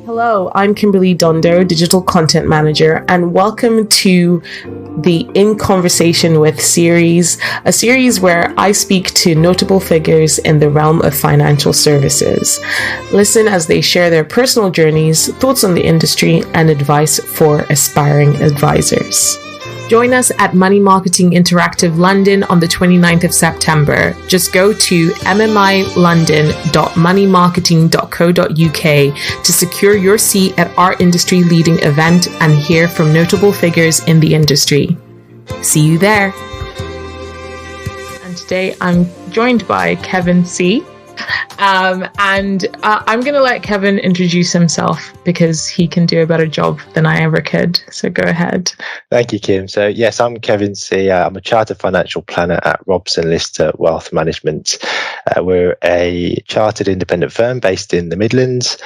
Hello, I'm Kimberley Dondo, Digital Content Manager, and welcome to the In Conversation With series, a series where I speak to notable figures in the realm of financial services. Listen as they share their personal journeys, thoughts on the industry, and advice for aspiring advisors. Join us at Money Marketing Interactive London on the 29th of September. Just go to mmilondon.moneymarketing.co.uk to secure your seat at our industry-leading event and hear from notable figures in the industry. See you there. And today I'm joined by Kevin Tse. I'm going to let Kevin introduce himself because he can do a better job than I ever could. So go ahead. Thank you, Kim. So yes, I'm Kevin Tse. I'm a chartered financial planner at Robson Lister Wealth Management. We're a chartered independent firm based in the Midlands.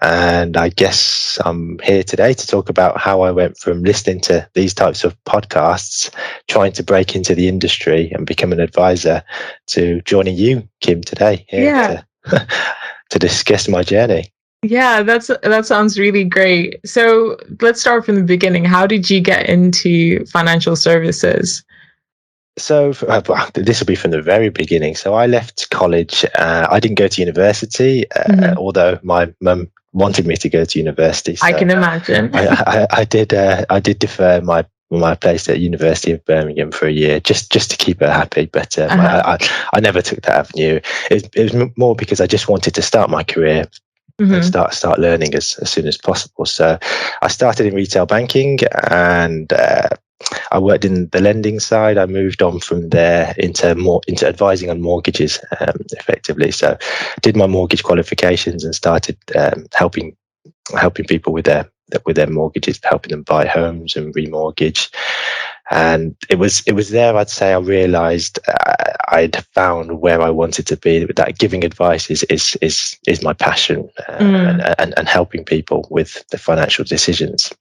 And I guess I'm here today to talk about how I went from listening to these types of podcasts, trying to break into the industry and become an advisor, to joining you, Kim, today here to discuss my journey. Yeah, that sounds really great. So let's start from the beginning. How did you get into financial services? So this will be from the very beginning. So I left college. I didn't go to university, although my mum wanted me to go to university. So I can imagine. I did defer my place at University of Birmingham for a year just to keep her happy. But I never took that avenue. It was more because I just wanted to start my career and start learning as soon as possible. So I started in retail banking and I worked in the lending side. I moved on from there into advising on mortgages, effectively. So did my mortgage qualifications and started helping people with their mortgages, helping them buy homes and remortgage. And it was there, I'd say, I realised I'd found where I wanted to be. That giving advice is my passion, and helping people with the financial decisions.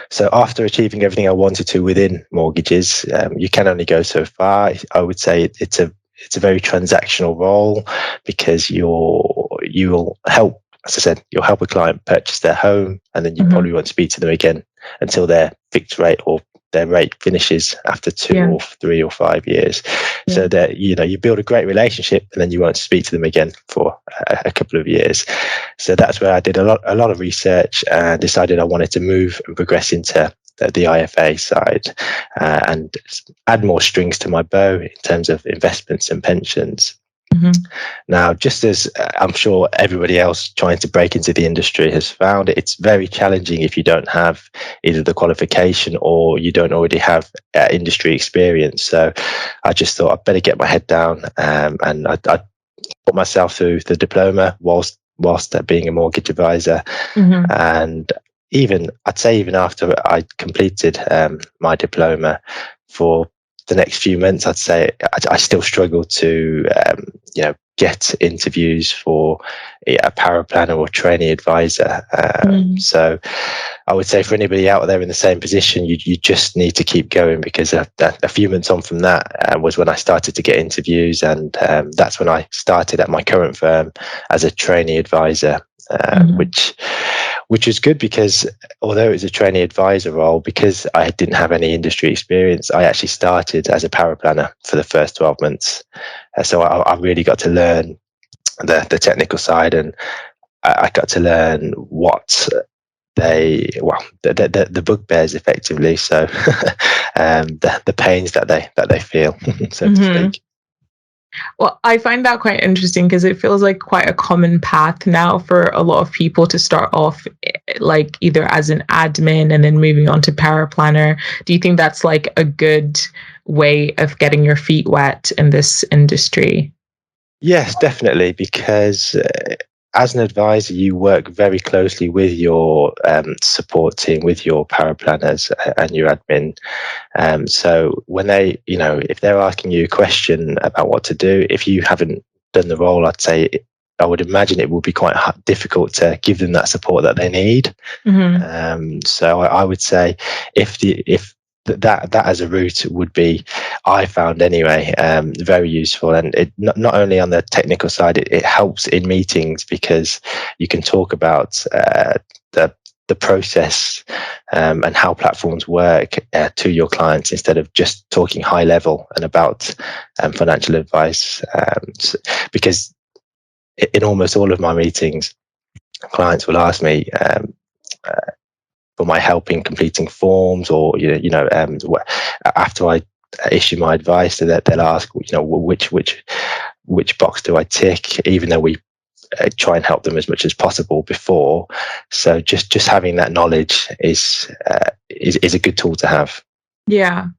So after achieving everything I wanted to within mortgages, you can only go so far. I would say it's a very transactional role because you'll help, as I said, you'll help a client purchase their home, and then you probably won't speak to them again until their fixed rate or their rate finishes after 2 or 3 or 5 years. So that you build a great relationship, and then you won't speak to them again for a couple of years. So that's where I did a lot of research and decided I wanted to move and progress into the IFA side, and add more strings to my bow in terms of investments and pensions. Now, just as I'm sure everybody else trying to break into the industry has found, it's very challenging if you don't have either the qualification or you don't already have industry experience. So I just thought I'd better get my head down, and I put myself through the diploma whilst being a mortgage advisor. And even after I completed my diploma, for the next few months, I'd say I still struggle to get interviews for a power planner or trainee advisor. So I would say for anybody out there in the same position, you just need to keep going, because a few months on from that was when I started to get interviews, and that's when I started at my current firm as a trainee advisor. Which was good, because although it was a trainee advisor role, because I didn't have any industry experience, I actually started as a power planner for the first 12 months. So I really got to learn the technical side, and I got to learn what the bugbears, effectively. So the pains that they feel, so to speak. Well, I find that quite interesting because it feels like quite a common path now for a lot of people to start off like either as an admin and then moving on to power planner. Do you think that's like a good way of getting your feet wet in this industry? Yes, definitely, because as an advisor, you work very closely with your support team, with your power planners and your admin. So when they, if they're asking you a question about what to do, if you haven't done the role, I would imagine it will be quite difficult to give them that support that they need. So I would say if that as a route would be, I found anyway, very useful. And it not only on the technical side, it helps in meetings because you can talk about the process and how platforms work to your clients instead of just talking high level and about financial advice. Because in almost all of my meetings, clients will ask me for my help in completing forms, or after I issue my advice, they'll ask, which box do I tick, even though we try and help them as much as possible before. So just having that knowledge is a good tool to have. Yeah.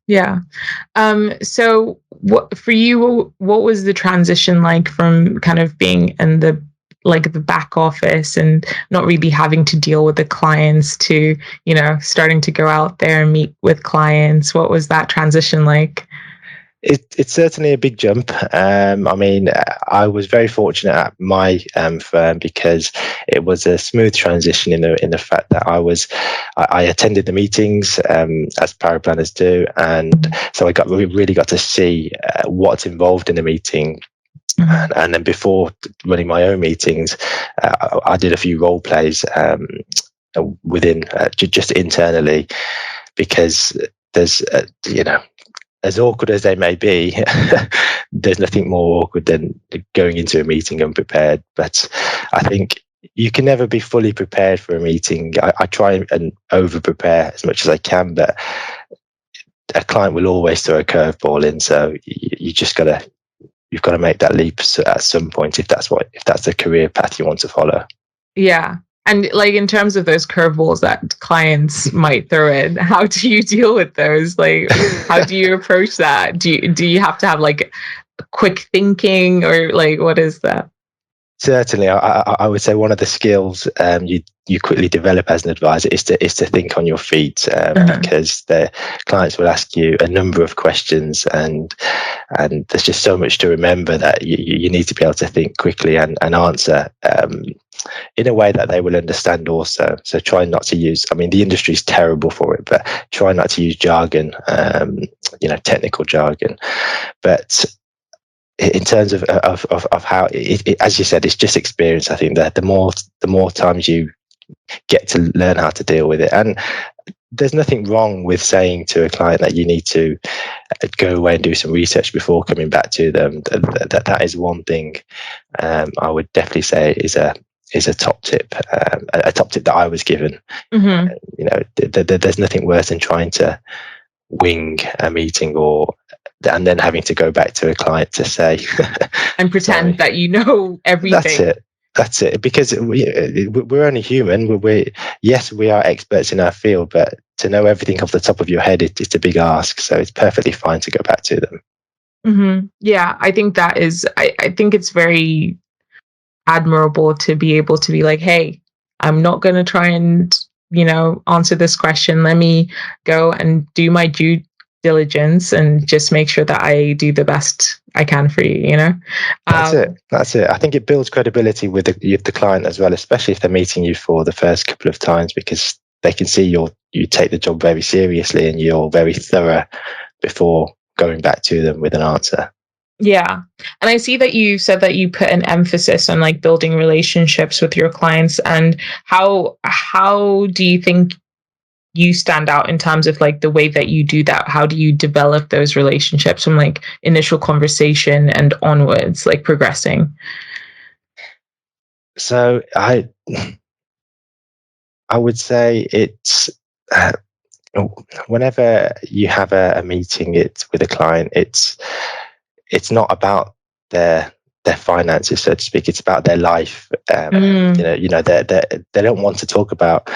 So what for you, what was the transition like from kind of being in the back office and not really having to deal with the clients to, starting to go out there and meet with clients? What was that transition like? It's certainly a big jump. I mean, I was very fortunate at my firm because it was a smooth transition in the fact that I attended the meetings as paraplanners do, and so we really got to see what's involved in the meeting. Mm-hmm. And then before running my own meetings, I did a few role plays within just internally, because there's as awkward as they may be, there's nothing more awkward than going into a meeting unprepared. But I think you can never be fully prepared for a meeting. I try and over prepare as much as I can, but a client will always throw a curveball in. So you've got to make that leap at some point if that's the career path you want to follow. Yeah. And in terms of those curveballs that clients might throw in, how do you deal with those? How do you approach that? Do you have to have quick thinking, or what is that? Certainly, I would say one of the skills you quickly develop as an advisor is to think on your feet, because the clients will ask you a number of questions, and there's just so much to remember that you need to be able to think quickly and answer in a way that they will understand also. So try not to use, the industry is terrible for it, but try not to use jargon, technical jargon. But in terms of how as you said, it's just experience. I think that the more times you get to learn how to deal with it, and there's nothing wrong with saying to a client that you need to go away and do some research before coming back to them. That is one thing I would definitely say is a top tip, a top tip that I was given. Mm-hmm. There's nothing worse than trying to wing a meeting and then having to go back to a client to say and pretend that you know everything. That's it. Because we're only human. Yes, we are experts in our field, but to know everything off the top of your head, it's a big ask. So it's perfectly fine to go back to them. Mm-hmm. Yeah, I think that is. I think it's very admirable to be able to be like, hey, I'm not going to try and answer this question. Let me go and do my due diligence and just make sure that I do the best I can for you. That's it. I think it builds credibility with the client as well, especially if they're meeting you for the first couple of times, because they can see you take the job very seriously and you're very thorough before going back to them with an answer. Yeah. And I see that you said that you put an emphasis on building relationships with your clients. And how do you think you stand out in terms of the way that you do that? How do you develop those relationships from initial conversation and onwards, progressing? So I would say it's whenever you have a meeting with a client, it's not about their finances, so to speak. It's about their life. They don't want to talk about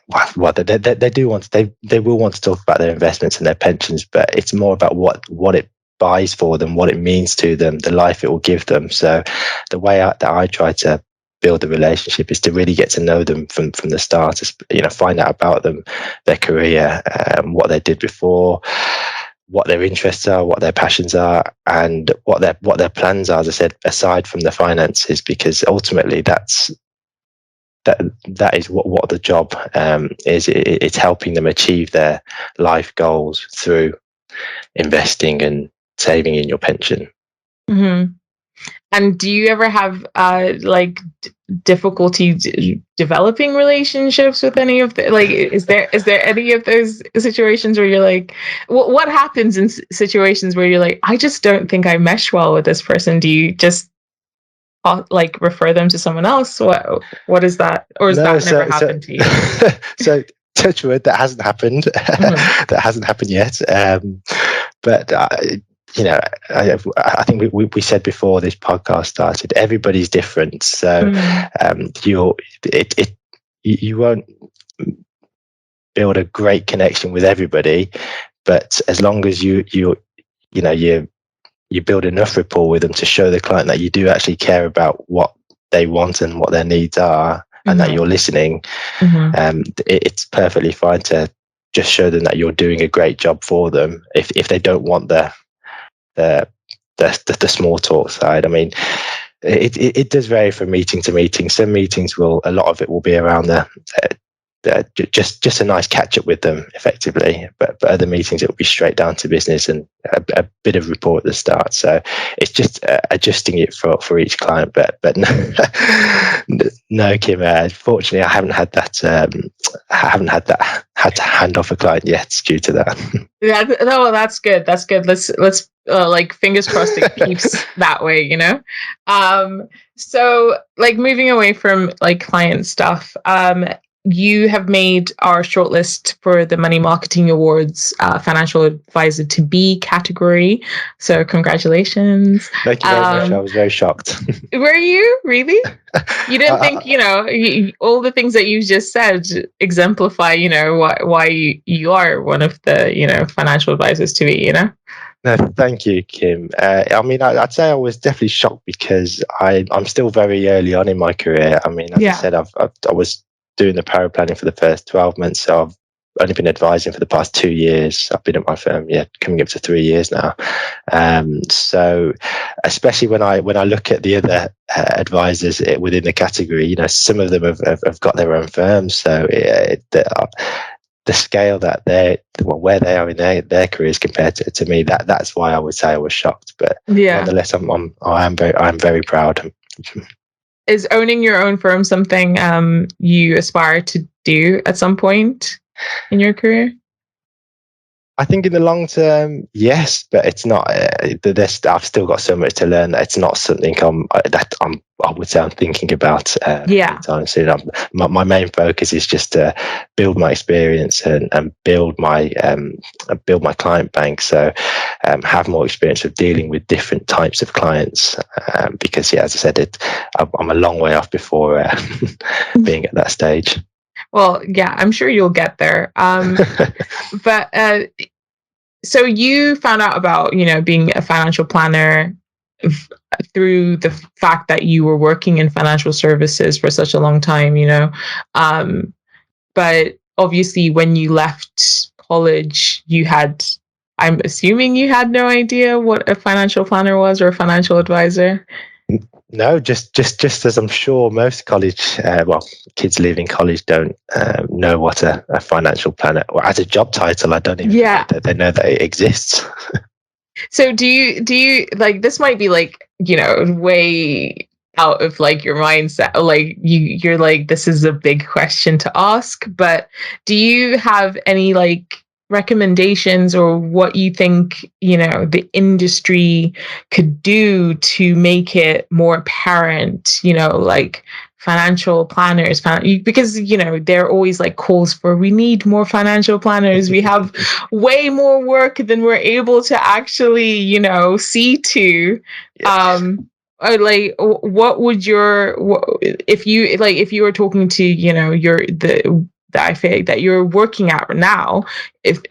they do want they will want to talk about their investments and their pensions, but it's more about what it buys for them, what it means to them, the life it will give them. So the way that I try to build a relationship is to really get to know them from the start, find out about them, their career, what they did before, what their interests are, what their passions are, and what their plans are, as I said, aside from the finances, because ultimately that's that is what the job is. It's helping them achieve their life goals through investing and saving in your pension. Mm-hmm. And do you ever have difficulty developing relationships with any of the, like, is there any of those situations where you're like, what happens in situations where you're like, I just don't think I mesh well with this person? Do you just refer them to someone else? What is that? Or has that never happened to you? So touch wood, that hasn't happened. Mm-hmm. That hasn't happened yet. But I think we said before this podcast started, everybody's different. So you won't build a great connection with everybody, but as long as you build enough rapport with them to show the client that you do actually care about what they want and what their needs are, and that you're listening, it's perfectly fine to just show them that you're doing a great job for them. If they don't want the small talk side, I mean, it does vary from meeting to meeting. Some meetings a lot of it will be around just a nice catch up with them, effectively. But other meetings, it will be straight down to business and a bit of rapport at the start. So it's just adjusting it for each client. But no, Kim. Fortunately, I haven't had that. Had to hand off a client yet due to that. Yeah, no, that's good. That's good. Let's fingers crossed it keeps that way. So moving away from client stuff. You have made our shortlist for the Money Marketing Awards Financial Advisor to Be category. So congratulations. Thank you very much. I was very shocked. Were you really? You didn't think, all the things that you just said exemplify, why you are one of the, financial advisors to be, No, thank you, Kim. I mean, I'd say I was definitely shocked because I'm still very early on in my career. I mean, as I said, I was doing the power planning for the first 12 months. So I've only been advising for the past 2 years. I've been at my firm, coming up to 3 years now. So especially when I look at the other advisors within the category, some of them have got their own firms. So the scale that where they are in their careers compared to me, that's why I would say I was shocked. But nonetheless, I'm very proud. Is owning your own firm something you aspire to do at some point in your career? I think in the long term, yes, but it's not. I've still got so much to learn that it's not something I would say I'm thinking about anytime soon. My main focus is just to build my experience and build my client bank. So have more experience of dealing with different types of clients. Because as I said, I'm a long way off before being at that stage. Well, yeah, I'm sure you'll get there. But so you found out about, being a financial planner through the fact that you were working in financial services for such a long time, but obviously when you left college, I'm assuming you had no idea what a financial planner was or a financial advisor. No, just as I'm sure most college, kids leaving college don't know what a financial planner, or as a job title, I don't even know that they know that it exists. So do you this might be way out of your mindset, you're this is a big question to ask, but do you have any recommendations or what you think the industry could do to make it more apparent, financial planners, because they're always calls for, we need more financial planners, we have way more work than we're able to actually see to. What would if you were talking to I feel that you're working at now,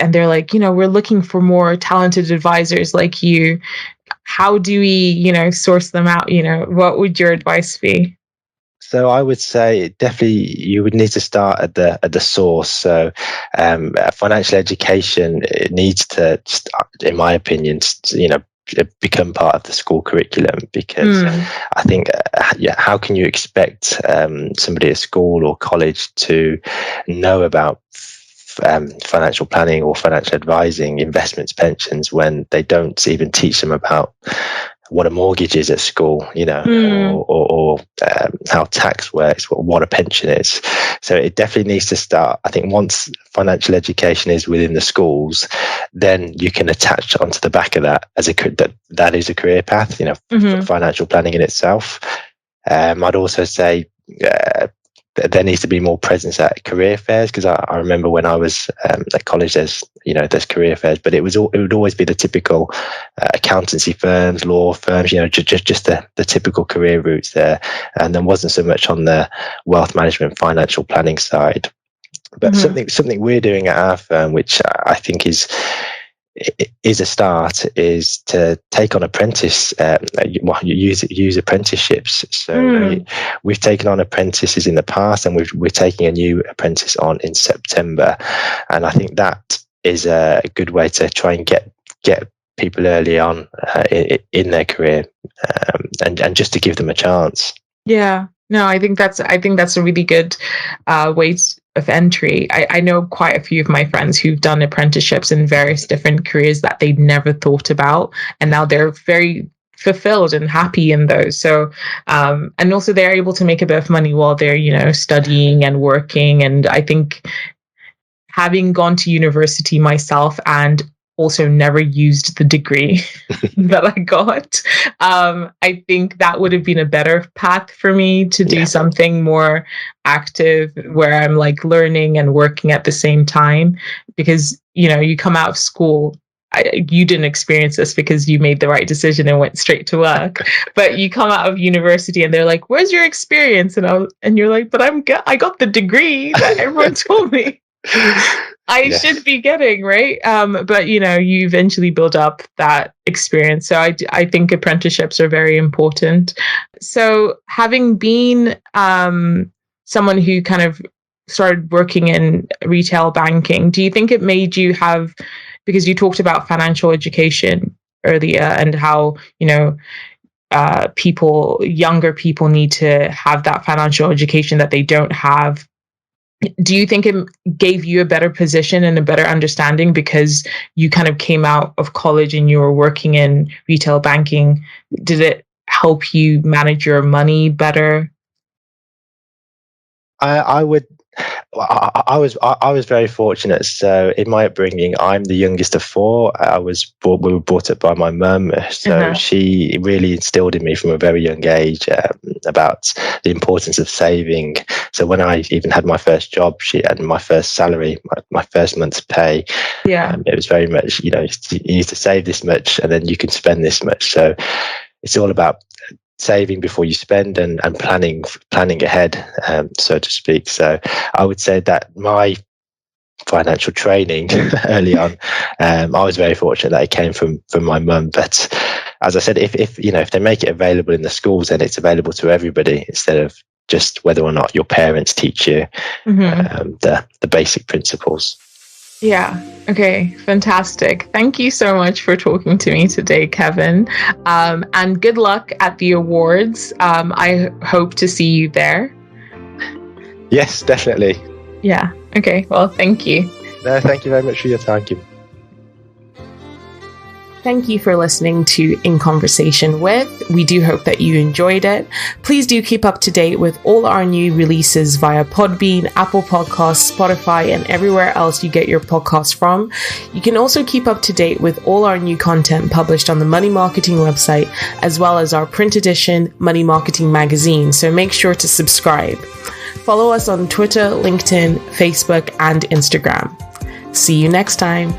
and they're we're looking for more talented advisors like you, how do we source them out? What would your advice be? So I would say definitely you would need to start at the source. So financial education, it needs to, in my opinion, become part of the school curriculum, because I think how can you expect somebody at school or college to know about financial planning or financial advising, investments, pensions, when they don't even teach them about what a mortgage is at school, or how tax works, what a pension is. So it definitely needs to start. I think once financial education is within the schools, then you can attach onto the back of that as that is a career path, for financial planning in itself. I'd also say there needs to be more presence at career fairs, because I remember when I was at college, there's career fairs, but it would always be the typical accountancy firms, law firms, just the typical career routes there, and there wasn't so much on the wealth management, financial planning side. But something we're doing at our firm, which I think is a start, is to take on use apprenticeships. So we've taken on apprentices in the past, and we're taking a new apprentice on in September, and I think that is a good way to try and get people early on in their career, and just to give them a chance. Yeah, no, I think that's a really good way of entry. I know quite a few of my friends who've done apprenticeships in various different careers that they'd never thought about, and now they're very fulfilled and happy in those. So and also they're able to make a bit of money while they're studying and working. And I think, having gone to university myself and also never used the degree that I got, I think that would have been a better path for me to do something more active, where I'm like learning and working at the same time. Because you come out of school, you didn't experience this because you made the right decision and went straight to work, but you come out of university and they're like, "Where's your experience?" And you're like, "But I got the degree that everyone told me I should be getting," right? But you eventually build up that experience. So I think apprenticeships are very important. So having been someone who kind of started working in retail banking, do you think it made you have, because you talked about financial education earlier and how younger people need to have that financial education that they don't have. Do you think it gave you a better position and a better understanding because you kind of came out of college and you were working in retail banking? Did it help you manage your money better? I was very fortunate. So in my upbringing, I'm the youngest of four. We were brought up by my mum, so she really instilled in me from a very young age about the importance of saving. So when I even had my first job, and my first salary, my first month's pay, it was very much, you need to save this much and then you can spend this much. So it's all about saving before you spend and planning ahead, so to speak. So I would say that my financial training early on, I was very fortunate that it came from my mum. But as I said, if they make it available in the schools, then it's available to everybody, instead of just whether or not your parents teach you the basic principles. Yeah. Okay. Fantastic. Thank you so much for talking to me today, Kevin. And good luck at the awards. I hope to see you there. Yes, definitely. Yeah. Okay. Well, thank you. No, thank you very much for your time, Kim. Thank you for listening to In Conversation With. We do hope that you enjoyed it. Please do keep up to date with all our new releases via Podbean, Apple Podcasts, Spotify, and everywhere else you get your podcasts from. You can also keep up to date with all our new content published on the Money Marketing website, as well as our print edition Money Marketing magazine. So make sure to subscribe. Follow us on Twitter, LinkedIn, Facebook, and Instagram. See you next time.